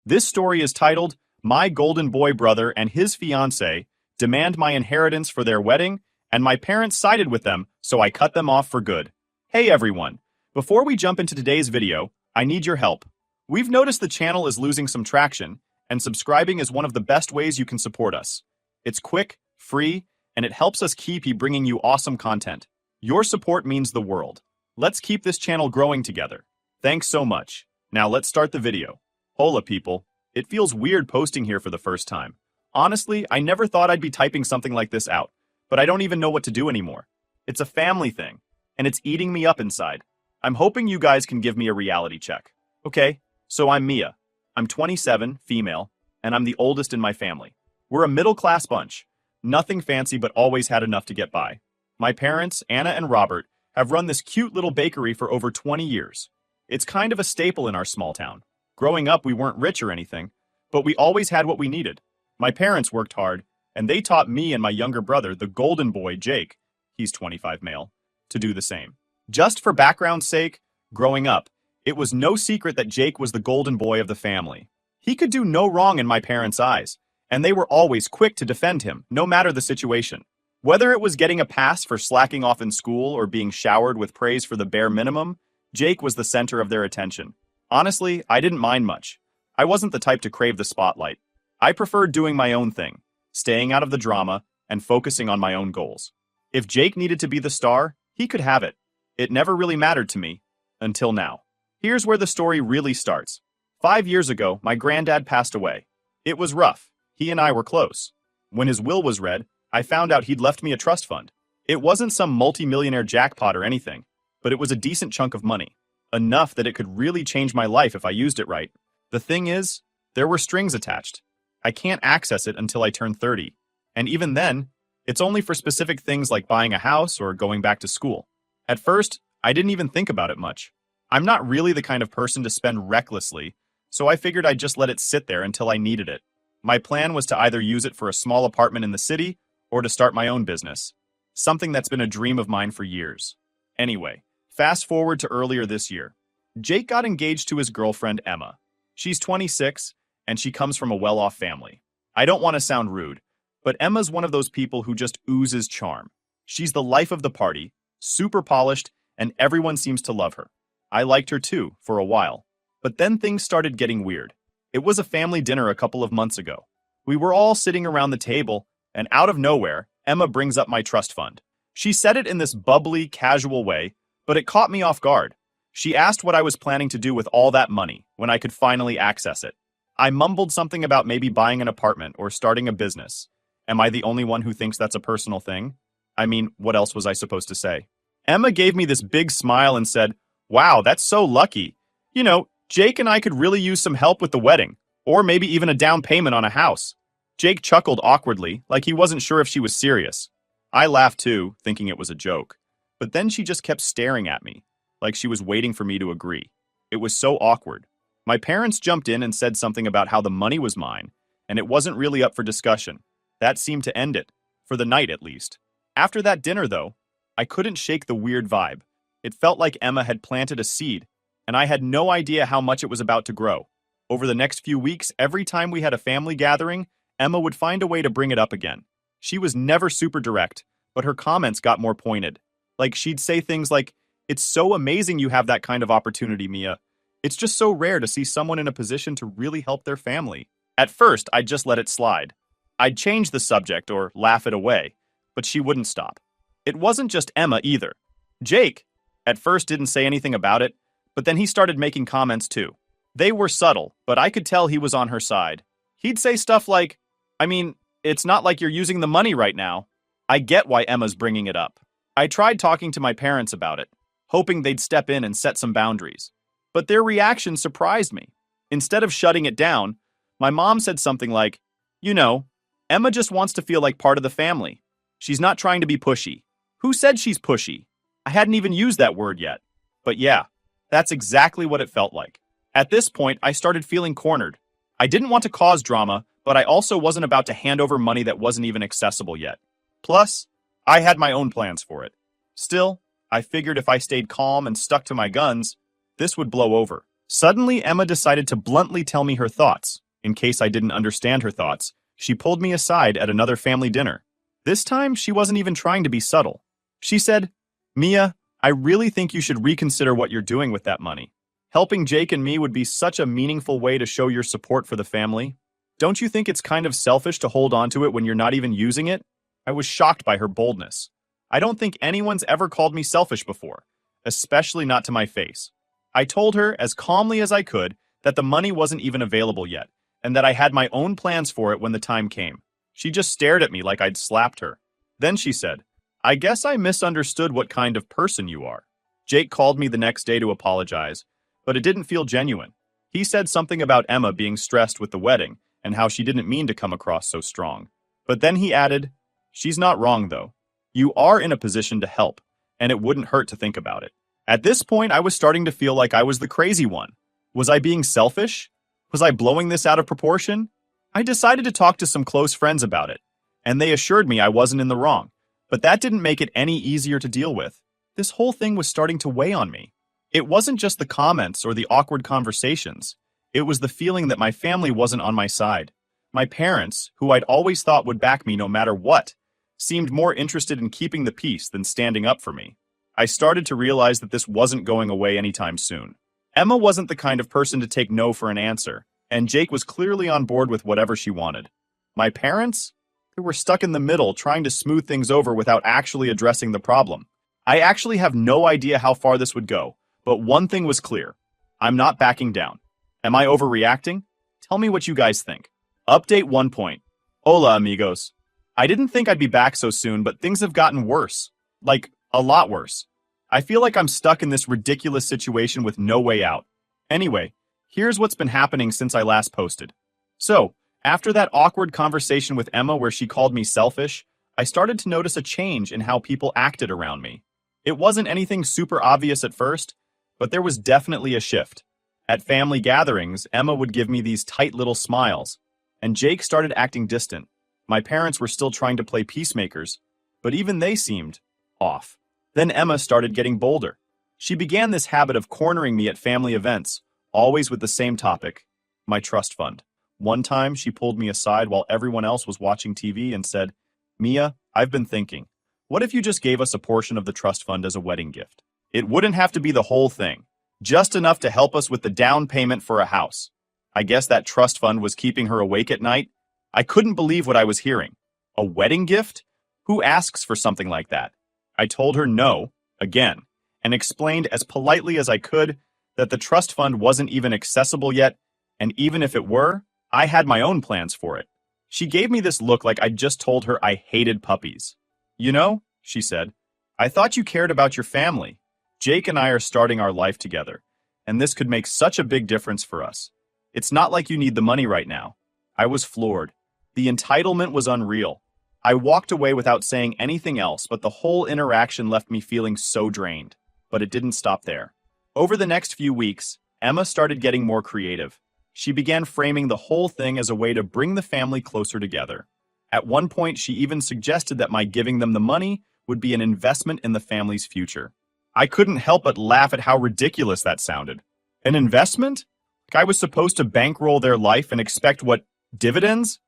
This story is titled, My Golden Boy Brother and His Fiancée Demand My Inheritance for Their Wedding, and My Parents Sided with Them, so I cut them off for good. Hey everyone! Before we jump into today's video, I need your help. We've noticed the channel is losing some traction, and subscribing is one of the best ways you can support us. It's quick, free, and it helps us keep bringing you awesome content. Your support means the world. Let's keep this channel growing together. Thanks so much. Now let's start the video. Hola people. It feels weird posting here for the first time. Honestly, I never thought I'd be typing something like this out, but I don't even know what to do anymore. It's a family thing, and it's eating me up inside. I'm hoping you guys can give me a reality check. Okay, so I'm Mia. I'm 27, female, and I'm the oldest in my family. We're a middle-class bunch. Nothing fancy, but always had enough to get by. My parents, Anna and Robert, have run this cute little bakery for over 20 years. It's kind of a staple in our small town. Growing up, we weren't rich or anything, but we always had what we needed. My parents worked hard, and they taught me and my younger brother, the golden boy, Jake, he's 25 male, to do the same. Just for background's sake, growing up, it was no secret that Jake was the golden boy of the family. He could do no wrong in my parents' eyes, and they were always quick to defend him, no matter the situation. Whether it was getting a pass for slacking off in school or being showered with praise for the bare minimum, Jake was the center of their attention. Honestly, I didn't mind much. I wasn't the type to crave the spotlight. I preferred doing my own thing, staying out of the drama, and focusing on my own goals. If Jake needed to be the star, he could have it. It never really mattered to me, until now. Here's where the story really starts. 5 years ago, my granddad passed away. It was rough. He and I were close. When his will was read, I found out he'd left me a trust fund. It wasn't some multi-millionaire jackpot or anything, but it was a decent chunk of money. Enough that it could really change my life if I used it right. The thing is, there were strings attached. I can't access it until I turn 30. And even then, it's only for specific things like buying a house or going back to school. At first, I didn't even think about it much. I'm not really the kind of person to spend recklessly, so I figured I'd just let it sit there until I needed it. My plan was to either use it for a small apartment in the city or to start my own business. Something that's been a dream of mine for years. Anyway, fast forward to earlier this year. Jake got engaged to his girlfriend, Emma. She's 26, and she comes from a well-off family. I don't want to sound rude, but Emma's one of those people who just oozes charm. She's the life of the party, super polished, and everyone seems to love her. I liked her too, for a while. But then things started getting weird. It was a family dinner a couple of months ago. We were all sitting around the table, and out of nowhere, Emma brings up my trust fund. She said it in this bubbly, casual way, but it caught me off guard. She asked what I was planning to do with all that money when I could finally access it. I mumbled something about maybe buying an apartment or starting a business. Am I the only one who thinks that's a personal thing? I mean, what else was I supposed to say? Emma gave me this big smile and said, "Wow, that's so lucky. You know, Jake and I could really use some help with the wedding, or maybe even a down payment on a house." Jake chuckled awkwardly, like he wasn't sure if she was serious. I laughed too, thinking it was a joke. But then she just kept staring at me, like she was waiting for me to agree. It was so awkward. My parents jumped in and said something about how the money was mine, and it wasn't really up for discussion. That seemed to end it, for the night at least. After that dinner, though, I couldn't shake the weird vibe. It felt like Emma had planted a seed, and I had no idea how much it was about to grow. Over the next few weeks, every time we had a family gathering, Emma would find a way to bring it up again. She was never super direct, but her comments got more pointed. Like, she'd say things like, "It's so amazing you have that kind of opportunity, Mia. It's just so rare to see someone in a position to really help their family." At first, I'd just let it slide. I'd change the subject or laugh it away, but she wouldn't stop. It wasn't just Emma either. Jake, at first, didn't say anything about it, but then he started making comments too. They were subtle, but I could tell he was on her side. He'd say stuff like, "I mean, it's not like you're using the money right now." I get why Emma's bringing it up. I tried talking to my parents about it, hoping they'd step in and set some boundaries. But their reaction surprised me. Instead of shutting it down, my mom said something like, "You know, Emma just wants to feel like part of the family. She's not trying to be pushy." Who said she's pushy? I hadn't even used that word yet. But yeah, that's exactly what it felt like. At this point, I started feeling cornered. I didn't want to cause drama, but I also wasn't about to hand over money that wasn't even accessible yet. Plus, I had my own plans for it. Still, I figured if I stayed calm and stuck to my guns, this would blow over. Suddenly, Emma decided to bluntly tell me her thoughts. In case I didn't understand her thoughts, she pulled me aside at another family dinner. This time, she wasn't even trying to be subtle. She said, "Mia, I really think you should reconsider what you're doing with that money. Helping Jake and me would be such a meaningful way to show your support for the family. Don't you think it's kind of selfish to hold on to it when you're not even using it?" I was shocked by her boldness. I don't think anyone's ever called me selfish before, especially not to my face. I told her, as calmly as I could, that the money wasn't even available yet, and that I had my own plans for it when the time came. She just stared at me like I'd slapped her. Then she said, "I guess I misunderstood what kind of person you are." Jake called me the next day to apologize, but it didn't feel genuine. He said something about Emma being stressed with the wedding and how she didn't mean to come across so strong. But then he added, "She's not wrong, though. You are in a position to help, and it wouldn't hurt to think about it." At this point, I was starting to feel like I was the crazy one. Was I being selfish? Was I blowing this out of proportion? I decided to talk to some close friends about it, and they assured me I wasn't in the wrong. But that didn't make it any easier to deal with. This whole thing was starting to weigh on me. It wasn't just the comments or the awkward conversations. It was the feeling that my family wasn't on my side. My parents, who I'd always thought would back me no matter what, seemed more interested in keeping the peace than standing up for me. I started to realize that this wasn't going away anytime soon. Emma wasn't the kind of person to take no for an answer, and Jake was clearly on board with whatever she wanted. My parents? They were stuck in the middle, trying to smooth things over without actually addressing the problem. I actually have no idea how far this would go, but one thing was clear. I'm not backing down. Am I overreacting? Tell me what you guys think. Update 1 point. Hola, amigos. I didn't think I'd be back so soon, but things have gotten worse. Like, a lot worse. I feel like I'm stuck in this ridiculous situation with no way out. Anyway, here's what's been happening since I last posted. So, after that awkward conversation with Emma where she called me selfish, I started to notice a change in how people acted around me. It wasn't anything super obvious at first, but there was definitely a shift. At family gatherings, Emma would give me these tight little smiles, and Jake started acting distant. My parents were still trying to play peacemakers, but even they seemed off. Then Emma started getting bolder. She began this habit of cornering me at family events, always with the same topic, my trust fund. One time, she pulled me aside while everyone else was watching TV and said, "Mia, I've been thinking, what if you just gave us a portion of the trust fund as a wedding gift? It wouldn't have to be the whole thing, just enough to help us with the down payment for a house." I guess that trust fund was keeping her awake at night. I couldn't believe what I was hearing. A wedding gift? Who asks for something like that? I told her no, again, and explained as politely as I could that the trust fund wasn't even accessible yet, and even if it were, I had my own plans for it. She gave me this look like I'd just told her I hated puppies. "You know," she said, "I thought you cared about your family. Jake and I are starting our life together, and this could make such a big difference for us. It's not like you need the money right now." I was floored. The entitlement was unreal. I walked away without saying anything else, but the whole interaction left me feeling so drained. But it didn't stop there. Over the next few weeks, Emma started getting more creative. She began framing the whole thing as a way to bring the family closer together. At one point, she even suggested that my giving them the money would be an investment in the family's future. I couldn't help but laugh at how ridiculous that sounded. An investment? Like I was supposed to bankroll their life and expect what, dividends?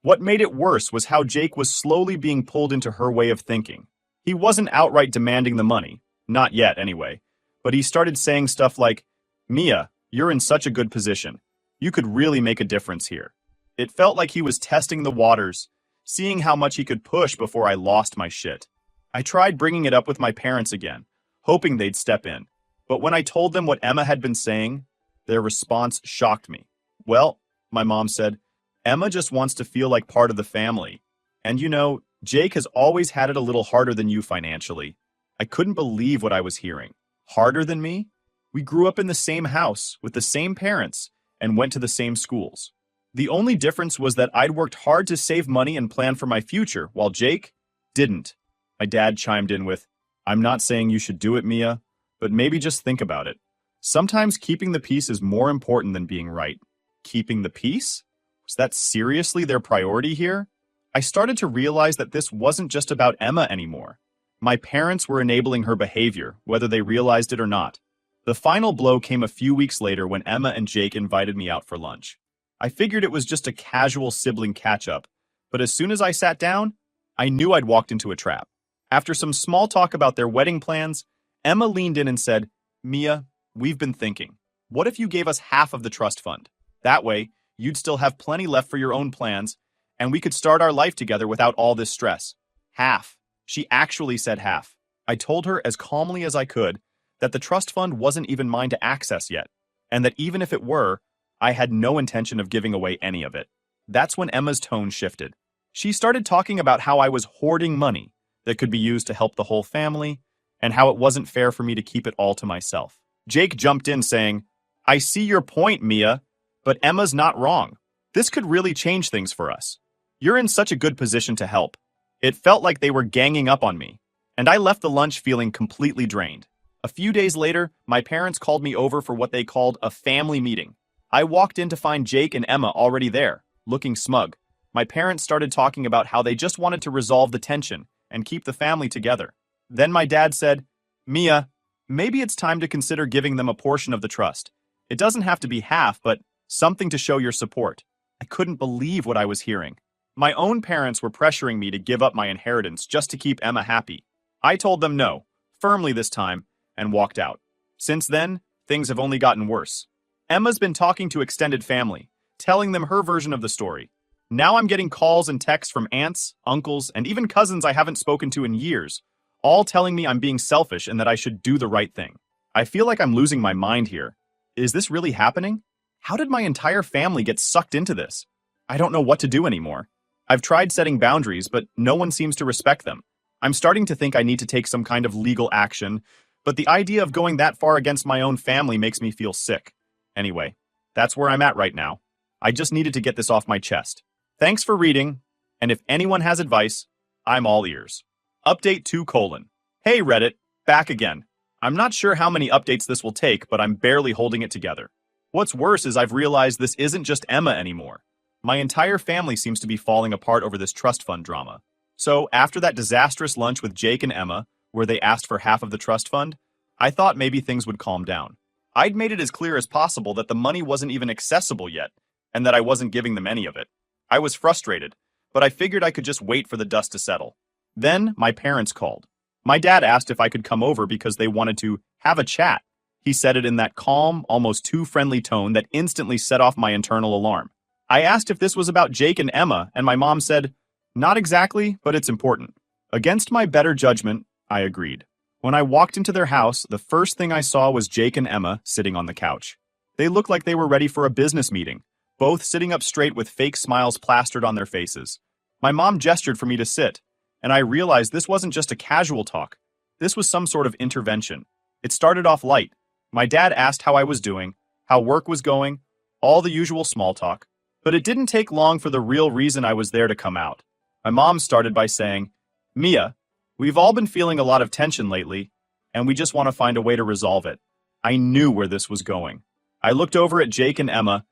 What made it worse was how Jake was slowly being pulled into her way of thinking. He wasn't outright demanding the money, not yet anyway, but he started saying stuff like, "Mia, you're in such a good position. You could really make a difference here." It felt like he was testing the waters, seeing how much he could push before I lost my shit. I tried bringing it up with my parents again, hoping they'd step in, but when I told them what Emma had been saying, their response shocked me. "Well," my mom said, "Emma just wants to feel like part of the family. And you know, Jake has always had it a little harder than you financially." I couldn't believe what I was hearing. Harder than me? We grew up in the same house, with the same parents, and went to the same schools. The only difference was that I'd worked hard to save money and plan for my future, while Jake didn't. My dad chimed in with, "I'm not saying you should do it, Mia, but maybe just think about it. Sometimes keeping the peace is more important than being right." Keeping the peace? Was that seriously their priority here? I started to realize that this wasn't just about Emma anymore. My parents were enabling her behavior, whether they realized it or not. The final blow came a few weeks later when Emma and Jake invited me out for lunch. I figured it was just a casual sibling catch-up, but as soon as I sat down, I knew I'd walked into a trap. After some small talk about their wedding plans, Emma leaned in and said, "Mia, we've been thinking. What if you gave us half of the trust fund? That way, you'd still have plenty left for your own plans, and we could start our life together without all this stress." Half. She actually said half. I told her as calmly as I could that the trust fund wasn't even mine to access yet, and that even if it were, I had no intention of giving away any of it. That's when Emma's tone shifted. She started talking about how I was hoarding money that could be used to help the whole family, and how it wasn't fair for me to keep it all to myself. Jake jumped in saying, "I see your point, Mia, but Emma's not wrong. This could really change things for us. You're in such a good position to help." It felt like they were ganging up on me, and I left the lunch feeling completely drained. A few days later, my parents called me over for what they called a family meeting. I walked in to find Jake and Emma already there, looking smug. My parents started talking about how they just wanted to resolve the tension and keep the family together. Then my dad said, "Mia, maybe it's time to consider giving them a portion of the trust. It doesn't have to be half, but something to show your support." I couldn't believe what I was hearing. My own parents were pressuring me to give up my inheritance just to keep Emma happy. I told them no, firmly this time, and walked out. Since then, things have only gotten worse. Emma's been talking to extended family, telling them her version of the story. Now I'm getting calls and texts from aunts, uncles, and even cousins I haven't spoken to in years, all telling me I'm being selfish and that I should do the right thing. I feel like I'm losing my mind here. Is this really happening? How did my entire family get sucked into this? I don't know what to do anymore. I've tried setting boundaries, but no one seems to respect them. I'm starting to think I need to take some kind of legal action, but the idea of going that far against my own family makes me feel sick. Anyway, that's where I'm at right now. I just needed to get this off my chest. Thanks for reading, and if anyone has advice, I'm all ears. Update 2: Hey Reddit, back again. I'm not sure how many updates this will take, but I'm barely holding it together. What's worse is I've realized this isn't just Emma anymore. My entire family seems to be falling apart over this trust fund drama. So, after that disastrous lunch with Jake and Emma, where they asked for half of the trust fund, I thought maybe things would calm down. I'd made it as clear as possible that the money wasn't even accessible yet, and that I wasn't giving them any of it. I was frustrated, but I figured I could just wait for the dust to settle. Then, my parents called. My dad asked if I could come over because they wanted to have a chat. He said it in that calm, almost too friendly tone that instantly set off my internal alarm. I asked if this was about Jake and Emma, and my mom said, "Not exactly, but it's important." Against my better judgment, I agreed. When I walked into their house, the first thing I saw was Jake and Emma sitting on the couch. They looked like they were ready for a business meeting, both sitting up straight with fake smiles plastered on their faces. My mom gestured for me to sit, and I realized this wasn't just a casual talk. This was some sort of intervention. It started off light. My dad asked how I was doing, how work was going, all the usual small talk. But it didn't take long for the real reason I was there to come out. My mom started by saying, "Mia, we've all been feeling a lot of tension lately, and we just want to find a way to resolve it." I knew where this was going. I looked over at Jake and Emma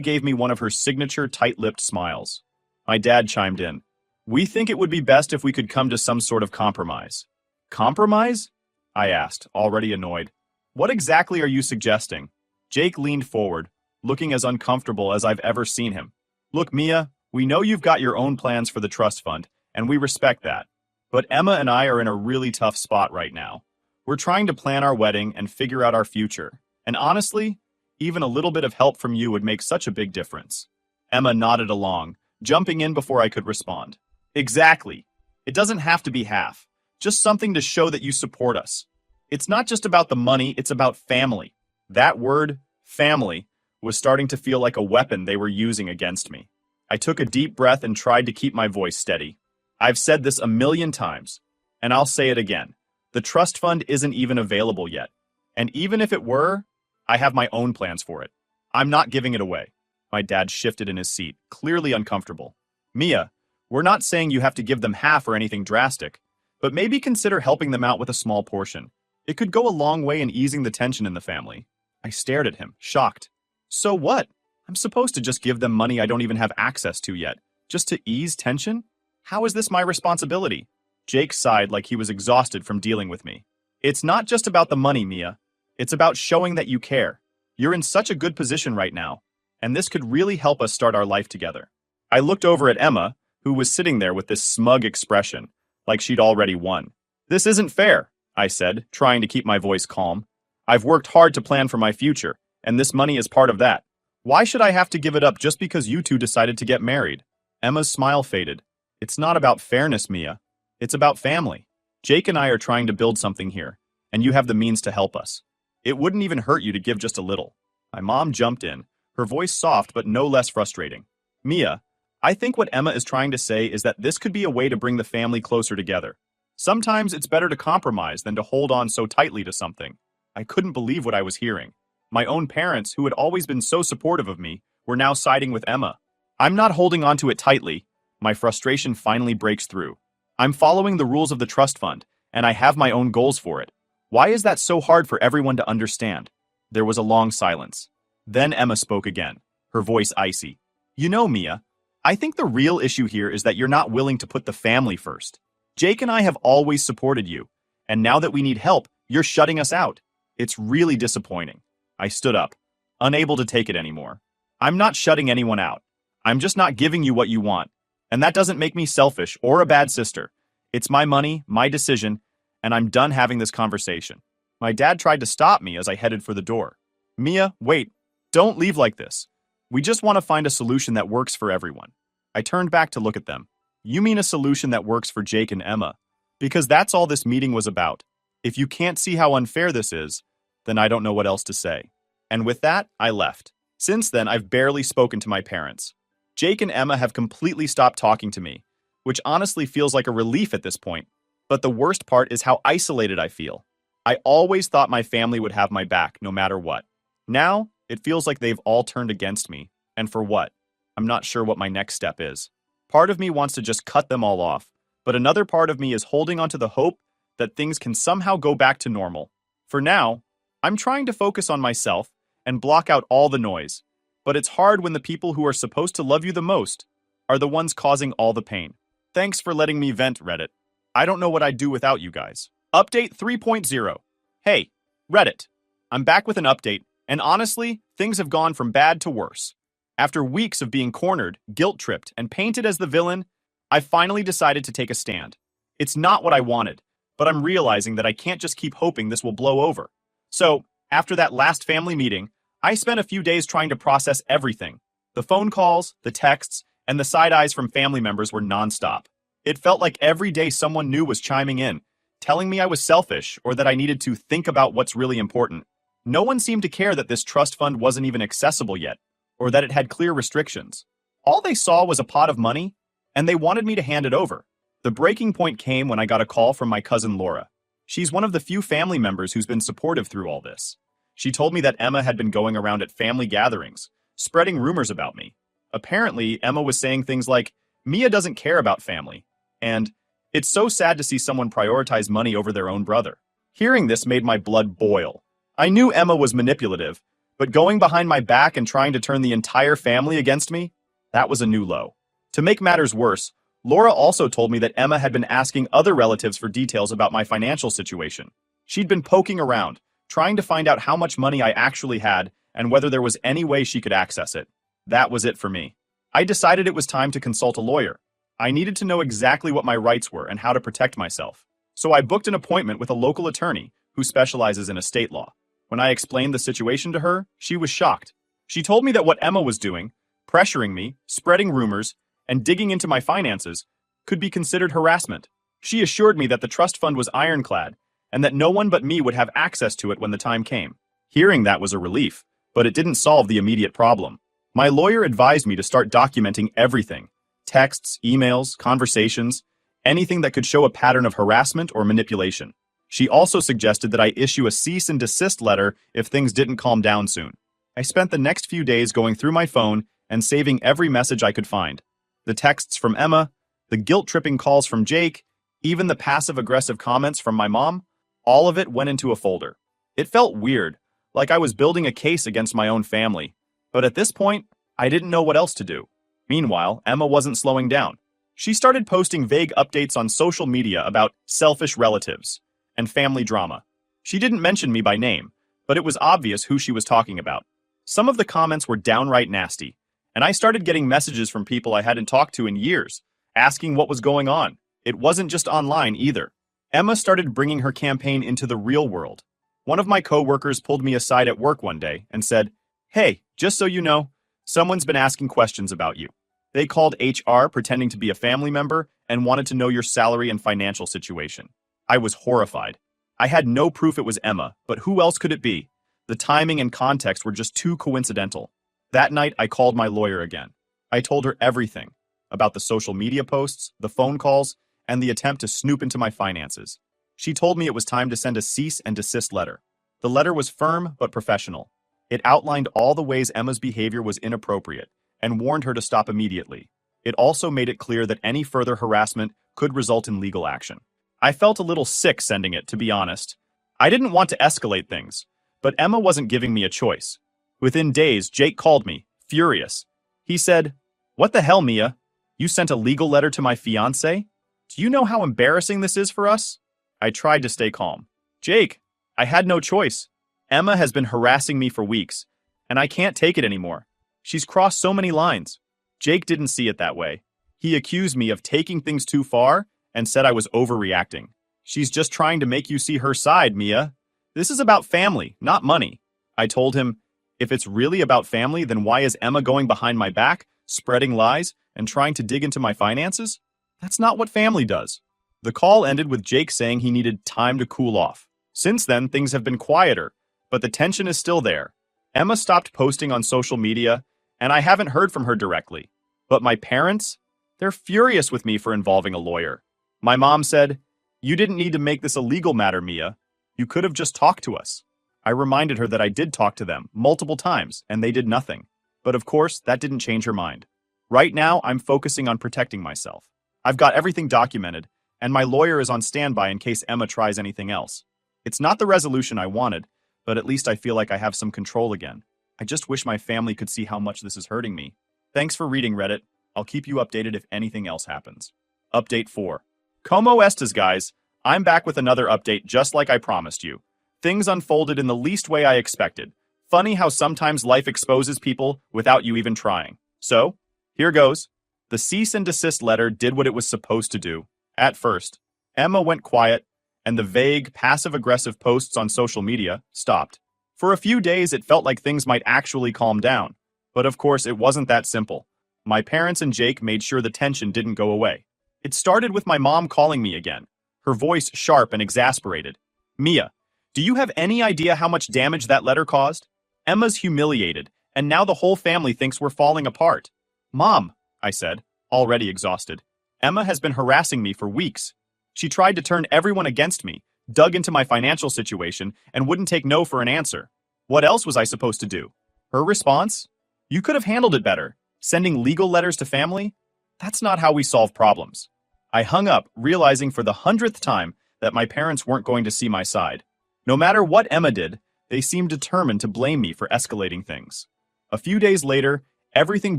gave me one of her signature tight-lipped smiles. My dad chimed in. "We think it would be best if we could come to some sort of compromise." "Compromise?" I asked, already annoyed. "What exactly are you suggesting?" Jake leaned forward, looking as uncomfortable as I've ever seen him. "Look, Mia, we know you've got your own plans for the trust fund, and we respect that. But Emma and I are in a really tough spot right now. We're trying to plan our wedding and figure out our future. And honestly, even a little bit of help from you would make such a big difference." Emma nodded along, jumping in before I could respond. "Exactly. It doesn't have to be half. Just something to show that you support us. It's not just about the money, it's about family." That word, family, was starting to feel like a weapon they were using against me. I took a deep breath and tried to keep my voice steady. "I've said this a million times, and I'll say it again. The trust fund isn't even available yet. And even if it were, I have my own plans for it. I'm not giving it away." My dad shifted in his seat, clearly uncomfortable. "Mia, we're not saying you have to give them half or anything drastic, but maybe consider helping them out with a small portion. It could go a long way in easing the tension in the family." I stared at him, shocked. "So what? I'm supposed to just give them money I don't even have access to yet, just to ease tension? How is this my responsibility?" Jake sighed like he was exhausted from dealing with me. "It's not just about the money, Mia. It's about showing that you care. You're in such a good position right now, and this could really help us start our life together. I looked over at Emma, who was sitting there with this smug expression, like she'd already won. This isn't fair, I said, trying to keep my voice calm. I've worked hard to plan for my future, and this money is part of that. Why should I have to give it up just because you two decided to get married? Emma's smile faded. It's not about fairness, Mia. It's about family. Jake and I are trying to build something here, and you have the means to help us. It wouldn't even hurt you to give just a little. My mom jumped in, her voice soft but no less frustrating. Mia, I think what Emma is trying to say is that this could be a way to bring the family closer together. Sometimes it's better to compromise than to hold on so tightly to something. I couldn't believe what I was hearing. My own parents, who had always been so supportive of me, were now siding with Emma. I'm not holding on to it tightly. My frustration finally breaks through. I'm following the rules of the trust fund, and I have my own goals for it. Why is that so hard for everyone to understand? There was a long silence. Then Emma spoke again, her voice icy. You know, Mia, I think the real issue here is that you're not willing to put the family first. Jake and I have always supported you, and now that we need help, you're shutting us out. It's really disappointing. I stood up, unable to take it anymore. I'm not shutting anyone out. I'm just not giving you what you want. And that doesn't make me selfish or a bad sister. It's my money, my decision, and I'm done having this conversation. My dad tried to stop me as I headed for the door. Mia, wait, don't leave like this. We just want to find a solution that works for everyone. I turned back to look at them. You mean a solution that works for Jake and Emma? Because that's all this meeting was about. If you can't see how unfair this is, then I don't know what else to say. And with that, I left. Since then, I've barely spoken to my parents. Jake and Emma have completely stopped talking to me, which honestly feels like a relief at this point. But the worst part is how isolated I feel. I always thought my family would have my back no matter what. Now, it feels like they've all turned against me. And for what? I'm not sure what my next step is. Part of me wants to just cut them all off, but another part of me is holding onto the hope that things can somehow go back to normal. For now, I'm trying to focus on myself and block out all the noise. But it's hard when the people who are supposed to love you the most are the ones causing all the pain. Thanks for letting me vent, Reddit. I don't know what I'd do without you guys. Update 3.0. Hey, Reddit. I'm back with an update, and honestly, things have gone from bad to worse. After weeks of being cornered, guilt-tripped, and painted as the villain, I finally decided to take a stand. It's not what I wanted, but I'm realizing that I can't just keep hoping this will blow over. So, after that last family meeting, I spent a few days trying to process everything. The phone calls, the texts, and the side eyes from family members were nonstop. It felt like every day someone new was chiming in, telling me I was selfish or that I needed to think about what's really important. No one seemed to care that this trust fund wasn't even accessible yet, or that it had clear restrictions. All they saw was a pot of money, and they wanted me to hand it over. The breaking point came when I got a call from my cousin Laura. She's one of the few family members who's been supportive through all this. She told me that Emma had been going around at family gatherings, spreading rumors about me. Apparently, Emma was saying things like, Mia doesn't care about family, and it's so sad to see someone prioritize money over their own brother. Hearing this made my blood boil. I knew Emma was manipulative, but going behind my back and trying to turn the entire family against me, that was a new low. To make matters worse, Laura also told me that Emma had been asking other relatives for details about my financial situation. She'd been poking around, trying to find out how much money I actually had and whether there was any way she could access it. That was it for me. I decided it was time to consult a lawyer. I needed to know exactly what my rights were and how to protect myself. So I booked an appointment with a local attorney who specializes in estate law. When I explained the situation to her, she was shocked. She told me that what Emma was doing, pressuring me, spreading rumors, and digging into my finances, could be considered harassment. She assured me that the trust fund was ironclad, and that no one but me would have access to it when the time came. Hearing that was a relief, but it didn't solve the immediate problem. My lawyer advised me to start documenting everything: texts, emails, conversations, anything that could show a pattern of harassment or manipulation. She also suggested that I issue a cease and desist letter if things didn't calm down soon. I spent the next few days going through my phone and saving every message I could find. The texts from Emma, the guilt-tripping calls from Jake, even the passive-aggressive comments from my mom, all of it went into a folder. It felt weird, like I was building a case against my own family. But at this point, I didn't know what else to do. Meanwhile, Emma wasn't slowing down. She started posting vague updates on social media about selfish relatives and family drama. She didn't mention me by name, but it was obvious who she was talking about. Some of the comments were downright nasty, and I started getting messages from people I hadn't talked to in years, asking what was going on. It wasn't just online either. Emma started bringing her campaign into the real world. One of my coworkers pulled me aside at work one day and said, "Hey, just so you know, someone's been asking questions about you. They called HR pretending to be a family member and wanted to know your salary and financial situation." I was horrified. I had no proof it was Emma, but who else could it be? The timing and context were just too coincidental. That night, I called my lawyer again. I told her everything about the social media posts, the phone calls, and the attempt to snoop into my finances. She told me it was time to send a cease and desist letter. The letter was firm but professional. It outlined all the ways Emma's behavior was inappropriate and warned her to stop immediately. It also made it clear that any further harassment could result in legal action. I felt a little sick sending it, to be honest. I didn't want to escalate things, but Emma wasn't giving me a choice. Within days, Jake called me, furious. He said, "What the hell, Mia? You sent a legal letter to my fiancé? Do you know how embarrassing this is for us?" I tried to stay calm. "Jake, I had no choice. Emma has been harassing me for weeks, and I can't take it anymore. She's crossed so many lines." Jake didn't see it that way. He accused me of taking things too far and said I was overreacting. "She's just trying to make you see her side, Mia. This is about family, not money." I told him, if it's really about family, then why is Emma going behind my back, spreading lies, and trying to dig into my finances? That's not what family does. The call ended with Jake saying he needed time to cool off. Since then, things have been quieter, but the tension is still there. Emma stopped posting on social media, and I haven't heard from her directly. But my parents? They're furious with me for involving a lawyer. My mom said, "You didn't need to make this a legal matter, Mia. You could have just talked to us." I reminded her that I did talk to them multiple times, and they did nothing. But of course, that didn't change her mind. Right now, I'm focusing on protecting myself. I've got everything documented, and my lawyer is on standby in case Emma tries anything else. It's not the resolution I wanted, but at least I feel like I have some control again. I just wish my family could see how much this is hurting me. Thanks for reading, Reddit. I'll keep you updated if anything else happens. Update 4. Como estas, guys? I'm back with another update just like I promised you. Things unfolded in the least way I expected. Funny how sometimes life exposes people without you even trying. So, here goes. The cease and desist letter did what it was supposed to do. At first, Emma went quiet, and the vague, passive-aggressive posts on social media stopped. For a few days, it felt like things might actually calm down. But of course, it wasn't that simple. My parents and Jake made sure the tension didn't go away. It started with my mom calling me again, her voice sharp and exasperated. "Mia, do you have any idea how much damage that letter caused? Emma's humiliated, and now the whole family thinks we're falling apart." "Mom," I said, already exhausted, "Emma has been harassing me for weeks. She tried to turn everyone against me, dug into my financial situation, and wouldn't take no for an answer. What else was I supposed to do?" Her response? "You could have handled it better. Sending legal letters to family? That's not how we solve problems." I hung up, realizing for the 100th time that my parents weren't going to see my side. No matter what Emma did, they seemed determined to blame me for escalating things. A few days later, everything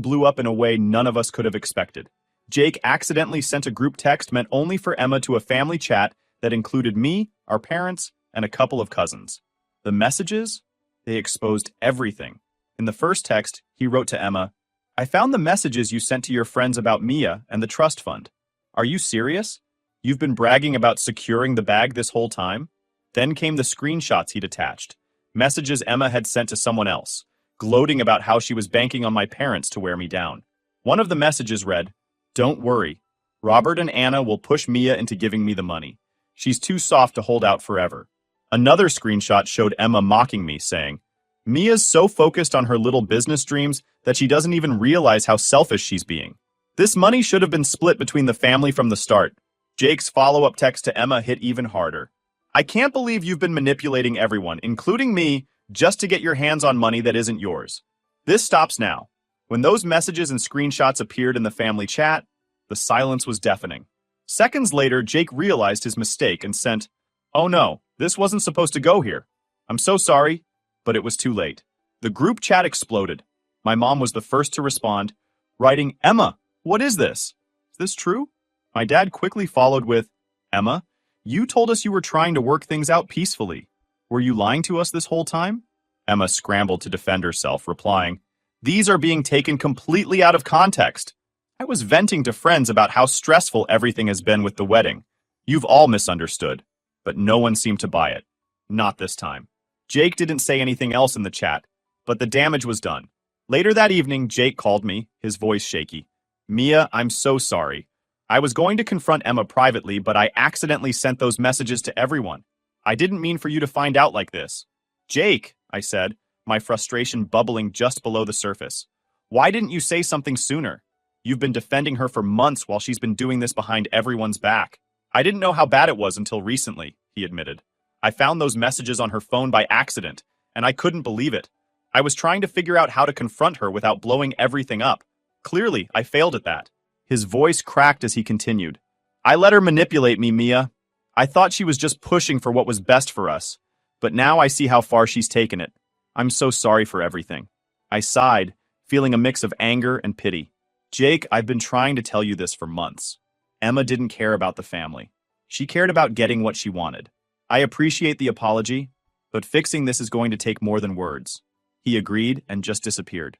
blew up in a way none of us could have expected. Jake accidentally sent a group text meant only for Emma to a family chat that included me, our parents, and a couple of cousins. The messages? They exposed everything. In the first text, he wrote to Emma, "I found the messages you sent to your friends about Mia and the trust fund. Are you serious? You've been bragging about securing the bag this whole time?" Then came the screenshots he'd attached, messages Emma had sent to someone else, gloating about how she was banking on my parents to wear me down. One of the messages read, "Don't worry. Robert and Anna will push Mia into giving me the money. She's too soft to hold out forever." Another screenshot showed Emma mocking me, saying, "Mia's so focused on her little business dreams that she doesn't even realize how selfish she's being. This money should have been split between the family from the start." Jake's follow-up text to Emma hit even harder. "I can't believe you've been manipulating everyone, including me, just to get your hands on money that isn't yours. This stops now." When those messages and screenshots appeared in the family chat, the silence was deafening. Seconds later, Jake realized his mistake and sent, "Oh no, this wasn't supposed to go here. I'm so sorry," but it was too late. The group chat exploded. My mom was the first to respond, writing, "Emma, what is this? Is this true?" My dad quickly followed with, "Emma, you told us you were trying to work things out peacefully. Were you lying to us this whole time? Emma scrambled to defend herself, replying, "These are being taken completely out of context. I was venting to friends about how stressful everything has been with the wedding. You've all misunderstood." But no one seemed to buy it. Not this time. Jake didn't say anything else in the chat, but the damage was done. Later that evening, Jake called me, his voice shaky. "Mia, I'm so sorry. I was going to confront Emma privately, but I accidentally sent those messages to everyone. I didn't mean for you to find out like this." "Jake," I said, my frustration bubbling just below the surface. "Why didn't you say something sooner? You've been defending her for months while she's been doing this behind everyone's back." "I didn't know how bad it was until recently," he admitted. "I found those messages on her phone by accident, and I couldn't believe it. I was trying to figure out how to confront her without blowing everything up. Clearly, I failed at that." His voice cracked as he continued. "I let her manipulate me, Mia. I thought she was just pushing for what was best for us, but now I see how far she's taken it. I'm so sorry for everything." I sighed, feeling a mix of anger and pity. "Jake, I've been trying to tell you this for months. Emma didn't care about the family. She cared about getting what she wanted. I appreciate the apology, but fixing this is going to take more than words." He agreed and just disappeared.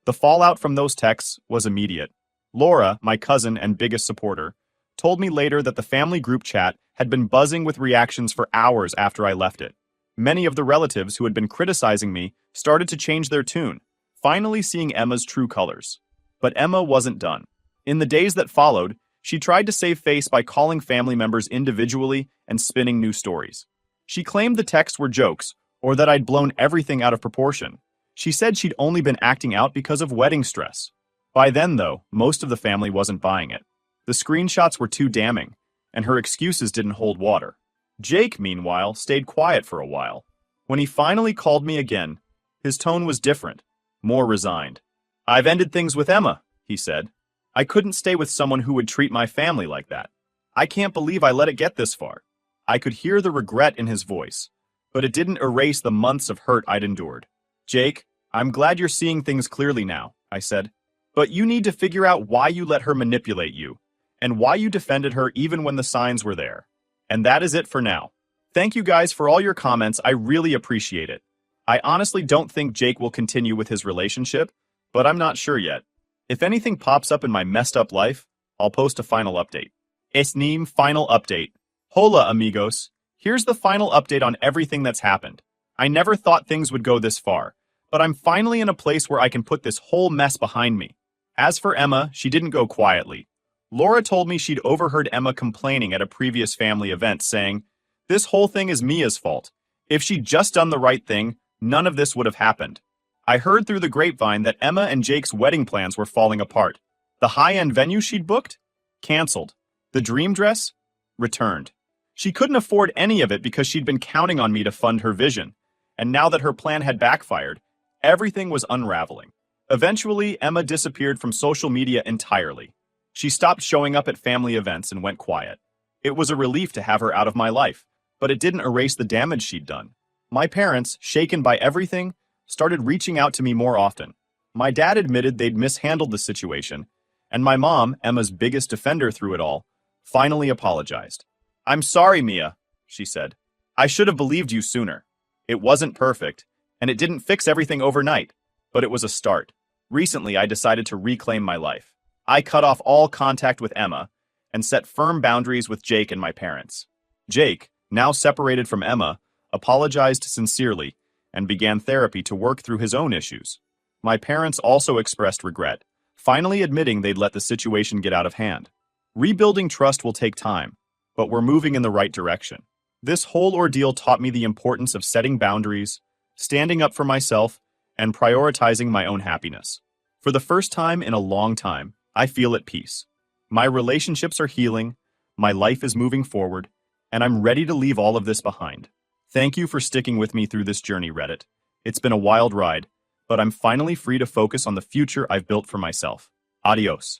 The fallout from those texts was immediate. Laura, my cousin and biggest supporter, told me later that the family group chat had been buzzing with reactions for hours after I left it. Many of the relatives who had been criticizing me started to change their tune, finally seeing Emma's true colors. But Emma wasn't done. In the days that followed, she tried to save face by calling family members individually and spinning new stories. She claimed the texts were jokes, or that I'd blown everything out of proportion. She said she'd only been acting out because of wedding stress. By then, though, most of the family wasn't buying it. The screenshots were too damning, and her excuses didn't hold water. Jake, meanwhile, stayed quiet for a while. When he finally called me again, his tone was different, more resigned. "I've ended things with Emma," he said. "I couldn't stay with someone who would treat my family like that. I can't believe I let it get this far." I could hear the regret in his voice, but it didn't erase the months of hurt I'd endured. "Jake, I'm glad you're seeing things clearly now," I said. "But you need to figure out why you let her manipulate you, and why you defended her even when the signs were there. And that is it for now. Thank you guys for all your comments, I really appreciate it. I honestly don't think Jake will continue with his relationship, but I'm not sure yet. If anything pops up in my messed up life, I'll post a final update." Esnim final update. Hola amigos, here's the final update on everything that's happened. I never thought things would go this far, but I'm finally in a place where I can put this whole mess behind me. As for Emma, she didn't go quietly. Laura told me she'd overheard Emma complaining at a previous family event, saying, "This whole thing is Mia's fault. If she'd just done the right thing, none of this would have happened." I heard through the grapevine that Emma and Jake's wedding plans were falling apart. The high-end venue she'd booked? Cancelled. The dream dress? Returned. She couldn't afford any of it because she'd been counting on me to fund her vision. And now that her plan had backfired, everything was unraveling. Eventually, Emma disappeared from social media entirely. She stopped showing up at family events and went quiet. It was a relief to have her out of my life, but it didn't erase the damage she'd done. My parents, shaken by everything, started reaching out to me more often. My dad admitted they'd mishandled the situation, and my mom, Emma's biggest defender through it all, finally apologized. "I'm sorry, Mia," she said. "I should have believed you sooner. It wasn't perfect, and it didn't fix everything overnight, but it was a start. Recently, I decided to reclaim my life. I cut off all contact with Emma and set firm boundaries with Jake and my parents." Jake, now separated from Emma, apologized sincerely and began therapy to work through his own issues. My parents also expressed regret, finally admitting they'd let the situation get out of hand. Rebuilding trust will take time, but we're moving in the right direction. This whole ordeal taught me the importance of setting boundaries, standing up for myself, and prioritizing my own happiness. For the first time in a long time, I feel at peace. My relationships are healing, my life is moving forward, and I'm ready to leave all of this behind. Thank you for sticking with me through this journey, Reddit. It's been a wild ride, but I'm finally free to focus on the future I've built for myself. Adios.